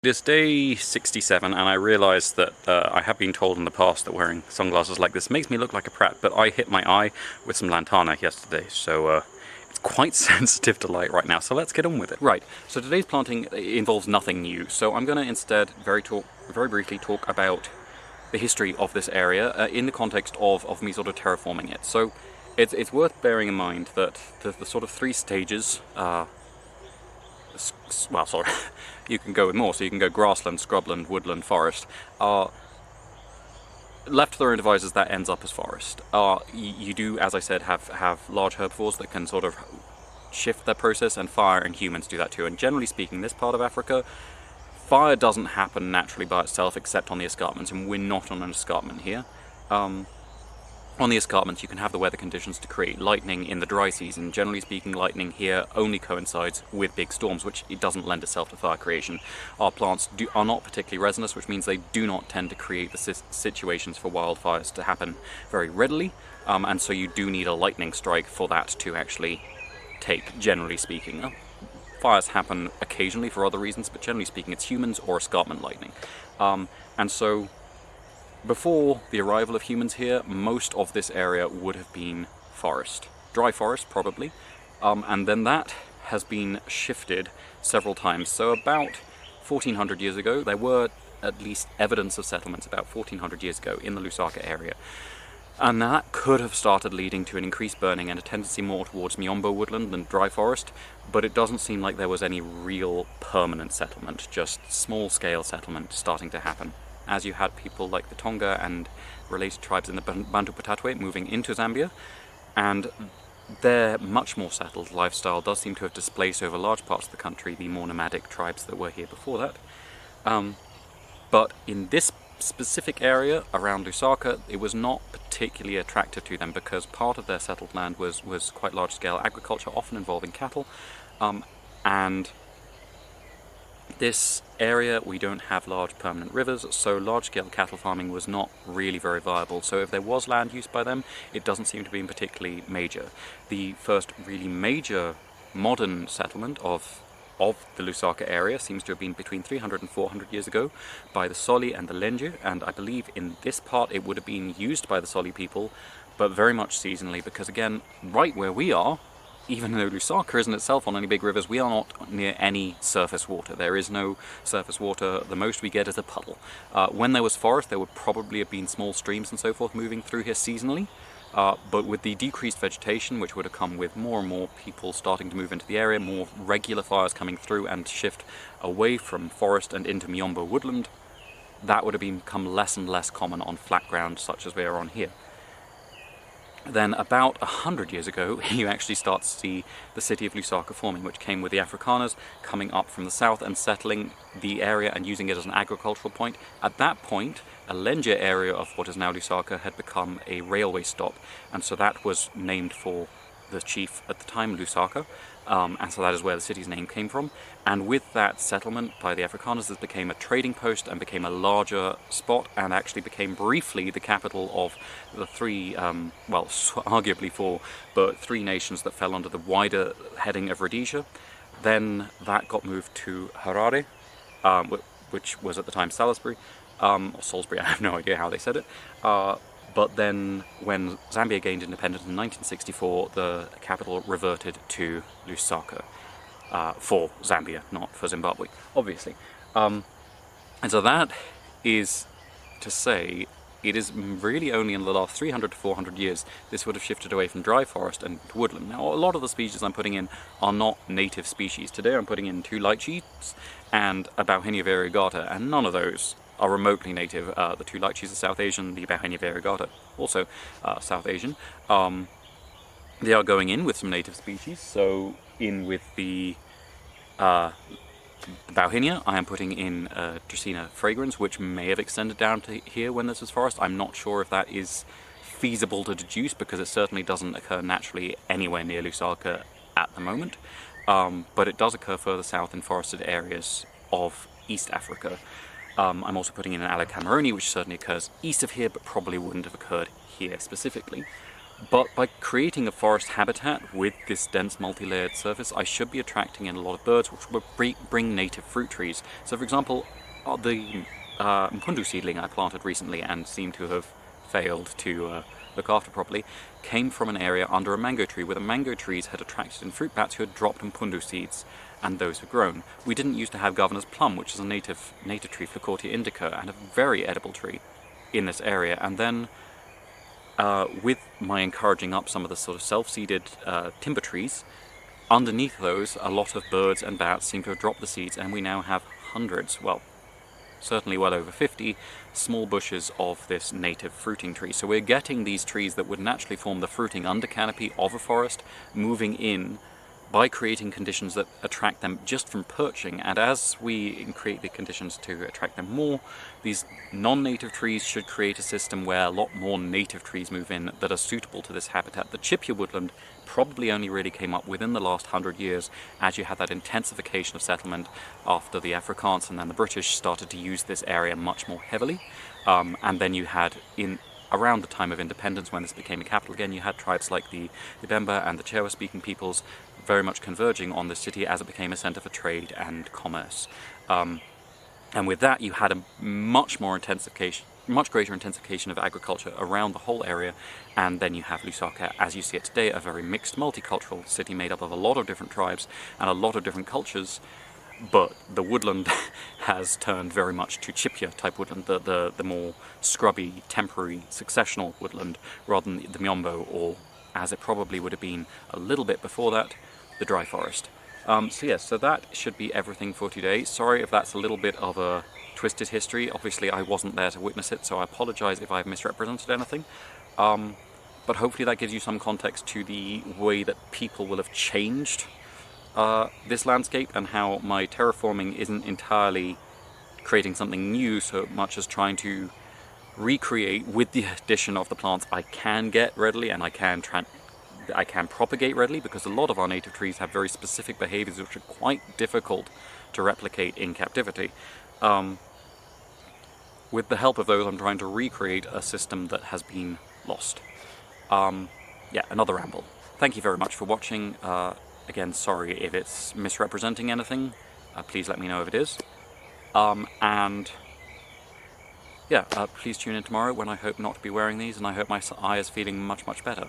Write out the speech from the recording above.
It's day 67 and I realised that I have been told in the past that wearing sunglasses like this makes me look like a prat, but I hit my eye with some lantana yesterday, so it's quite sensitive to light right now, so let's get on with it. Right, so today's planting involves nothing new, so I'm going to instead very briefly talk about the history of this area in the context of me sort of terraforming it. So it's worth bearing in mind that the sort of three stages, well, sorry, you can go with more, so you can go grassland, scrubland, woodland, forest. Left to their own devices, that ends up as forest. You do, as I said, have large herbivores that can sort of shift their process, and fire and humans do that too. And generally speaking, this part of Africa, fire doesn't happen naturally by itself except on the escarpments, and we're not on an escarpment here. On the escarpments you can have the weather conditions to create lightning in the dry season. Generally speaking, lightning here only coincides with big storms, which it doesn't lend itself to fire creation. Our plants are not particularly resinous, which means they do not tend to create the situations for wildfires to happen very readily, and so you do need a lightning strike for that to actually take, generally speaking. Fires happen occasionally for other reasons, but generally speaking it's humans or escarpment lightning. And so before the arrival of humans here, most of this area would have been forest. Dry forest, probably. And then that has been shifted several times. So about 1400 years ago, there were at least evidence of settlements about 1400 years ago in the Lusaka area. And that could have started leading to an increased burning and a tendency more towards miombo woodland than dry forest, but it doesn't seem like there was any real permanent settlement, just small-scale settlement starting to happen, as you had people like the Tonga and related tribes in the Bantu Patatwe moving into Zambia, and their much more settled lifestyle does seem to have displaced over large parts of the country the more nomadic tribes that were here before that. But in this specific area around Lusaka, it was not particularly attractive to them because part of their settled land was quite large-scale agriculture, often involving cattle, and this area we don't have large permanent rivers, so large-scale cattle farming was not really very viable. So if there was land use by them, it doesn't seem to be particularly major. The first really major modern settlement of the Lusaka area seems to have been between 300 and 400 years ago by the Soli and the Lenje, and I believe in this part it would have been used by the Soli people, but very much seasonally, because again, right where we are, even though Lusaka isn't itself on any big rivers, we are not near any surface water. There is no surface water. The most we get is a puddle. When there was forest, there would probably have been small streams and so forth moving through here seasonally. But with the decreased vegetation, which would have come with more and more people starting to move into the area, more regular fires coming through and shift away from forest and into miombo woodland, that would have become less and less common on flat ground such as we are on here. Then about 100 years ago, you actually start to see the city of Lusaka forming, which came with the Afrikaners coming up from the south and settling the area and using it as an agricultural point. At that point, a Lenje area of what is now Lusaka had become a railway stop, and so that was named for the chief at the time, Lusaka, and so that is where the city's name came from. And with that settlement by the Afrikaners, this became a trading post and became a larger spot, and actually became briefly the capital of the three, well, arguably four, but three nations that fell under the wider heading of Rhodesia. Then that got moved to Harare, which was at the time Salisbury, or Salisbury, I have no idea how they said it. But then, when Zambia gained independence in 1964, the capital reverted to Lusaka, for Zambia, not for Zimbabwe, obviously. And so that is to say, it is really only in the last 300 to 400 years this would have shifted away from dry forest and to woodland. Now, a lot of the species I'm putting in are not native species. Today I'm putting in 2 Litchis and a Bauhinia variegata, and none of those are remotely native. The 2 Litchis are South Asian, the Bauhinia variegata also South Asian. They are going in with some native species, so in with the Bauhinia, I am putting in Dracaena fragrans, which may have extended down to here when this was forest. I'm not sure if that is feasible to deduce, because it certainly doesn't occur naturally anywhere near Lusaka at the moment. But it does occur further south in forested areas of East Africa. I'm also putting in an addled Cameroni, which certainly occurs east of here, but probably wouldn't have occurred here specifically. But by creating a forest habitat with this dense multi-layered surface, I should be attracting in a lot of birds, which will bring native fruit trees. So for example, the mpundu seedling I planted recently and seemed to have failed to look after properly, came from an area under a mango tree where the mango trees had attracted in fruit bats who had dropped mpundu seeds, and those had grown. We didn't used to have governor's plum, which is a native tree, Flacotia indica, and a very edible tree in this area. And then with my encouraging up some of the sort of self-seeded timber trees, underneath those a lot of birds and bats seem to have dropped the seeds, and we now have hundreds, well, certainly well over 50 small bushes of this native fruiting tree. So we're getting these trees that would naturally form the fruiting under canopy of a forest moving in by creating conditions that attract them just from perching, and as we create the conditions to attract them more, these non-native trees should create a system where a lot more native trees move in that are suitable to this habitat. The chipia woodland probably only really came up within the last 100 years as you had that intensification of settlement after the Afrikaans and then the British started to use this area much more heavily. And then you had around the time of independence, when this became a capital again, you had tribes like the Bemba and the Chewa speaking peoples very much converging on the city as it became a centre for trade and commerce. And with that you had a much greater intensification of agriculture around the whole area, and then you have Lusaka as you see it today, a very mixed multicultural city made up of a lot of different tribes and a lot of different cultures. But the woodland has turned very much to chipia type woodland, the more scrubby, temporary, successional woodland, rather than the miombo, or as it probably would have been a little bit before that, the dry forest. So yes, so that should be everything for today. Sorry if that's a little bit of a twisted history. Obviously I wasn't there to witness it, so I apologise if I've misrepresented anything. But hopefully that gives you some context to the way that people will have changed this landscape, and how my terraforming isn't entirely creating something new so much as trying to recreate with the addition of the plants I can get readily and I can propagate readily, because a lot of our native trees have very specific behaviours which are quite difficult to replicate in captivity. With the help of those, I'm trying to recreate a system that has been lost. Yeah, another ramble. Thank you very much for watching. Again, sorry if it's misrepresenting anything. Please let me know if it is. And yeah, please tune in tomorrow when I hope not to be wearing these, and I hope my eye is feeling much, much better.